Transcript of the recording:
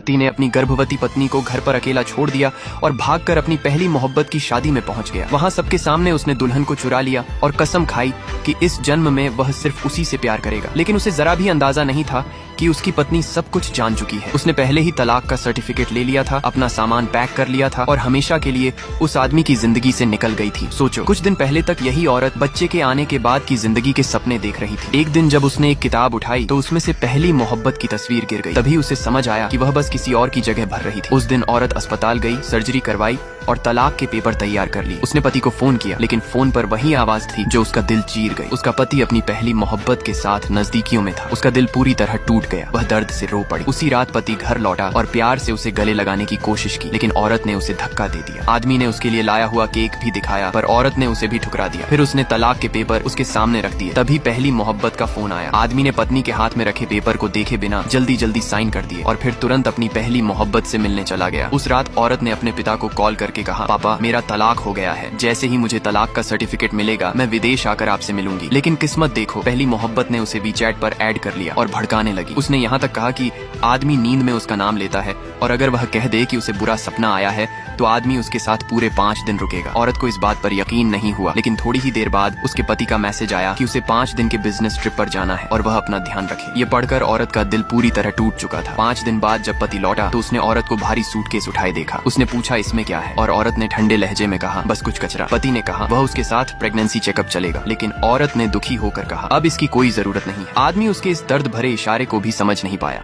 पति ने अपनी गर्भवती पत्नी को घर पर अकेला छोड़ दिया और भागकर अपनी पहली मोहब्बत की शादी में पहुंच गया। वहां सबके सामने उसने दुल्हन को चुरा लिया और कसम खाई कि इस जन्म में वह सिर्फ उसी से प्यार करेगा। लेकिन उसे जरा भी अंदाजा नहीं था कि उसकी पत्नी सब कुछ जान चुकी है। उसने पहले ही तलाक का सर्टिफिकेट ले लिया था, अपना सामान पैक कर लिया था और हमेशा के लिए उस आदमी की जिंदगी से निकल गई थी। सोचो, कुछ दिन पहले तक यही औरत बच्चे के आने के बाद की जिंदगी के सपने देख रही थी। एक दिन जब उसने एक किताब उठाई तो उसमें से पहली मोहब्बत की तस्वीर गिर गई। तभी उसे समझ आया कि वह बस किसी और की जगह भर रही थी। उस दिन औरत अस्पताल गई, सर्जरी करवाई और तलाक के पेपर तैयार कर ली। उसने पति को फोन किया, लेकिन फोन पर वही आवाज थी जो उसका दिल चीर गई। उसका पति अपनी पहली मोहब्बत के साथ नजदीकियों में था। उसका दिल पूरी तरह टूट गया। वह दर्द से रो पड़ी। उसी रात पति घर लौटा और प्यार से उसे गले लगाने की कोशिश की, लेकिन औरत ने उसे धक्का दे दिया। आदमी ने उसके लिए लाया हुआ केक भी दिखाया, पर औरत ने उसे भी ठुकरा दिया। फिर उसने तलाक के पेपर उसके सामने रख दिए। तभी पहली मोहब्बत का फोन आया। आदमी ने पत्नी के हाथ में रखे पेपर को देखे बिना जल्दी जल्दी साइन कर दिए और फिर तुरंत अपनी पहली मोहब्बत से मिलने चला गया। उस रात औरत ने अपने पिता को कॉल करके कहा, पापा, मेरा तलाक हो गया है। जैसे ही मुझे तलाक का सर्टिफिकेट मिलेगा मैं विदेश आकर आपसे मिलूंगी। लेकिन किस्मत देखो, पहली मोहब्बत ने उसे वीचैट पर ऐड कर लिया और भड़काने लगी। उसने यहाँ तक कहा कि आदमी नींद में उसका नाम लेता है और अगर वह कह दे कि उसे बुरा सपना आया है तो आदमी उसके साथ पूरे 5 दिन रुकेगा। औरत को इस बात पर यकीन नहीं हुआ, लेकिन थोड़ी ही देर बाद उसके पति का मैसेज आया कि उसे 5 दिन के बिजनेस ट्रिप पर जाना है और वह अपना ध्यान रखे। ये पढ़कर औरत का दिल पूरी तरह टूट चुका था। 5 दिन बाद जब पति लौटा तो उसने औरत को भारी सूटकेस उठाए देखा। उसने पूछा, इसमें क्या है? और औरत ने ठंडे लहजे में कहा, बस कुछ कचरा। पति ने कहा वह उसके साथ प्रेगनेंसी चेकअप चलेगा, लेकिन औरत ने दुखी होकर कहा, अब इसकी कोई जरूरत नहीं है। आदमी उसके इस दर्द भरे इशारे को भी समझ नहीं पाया।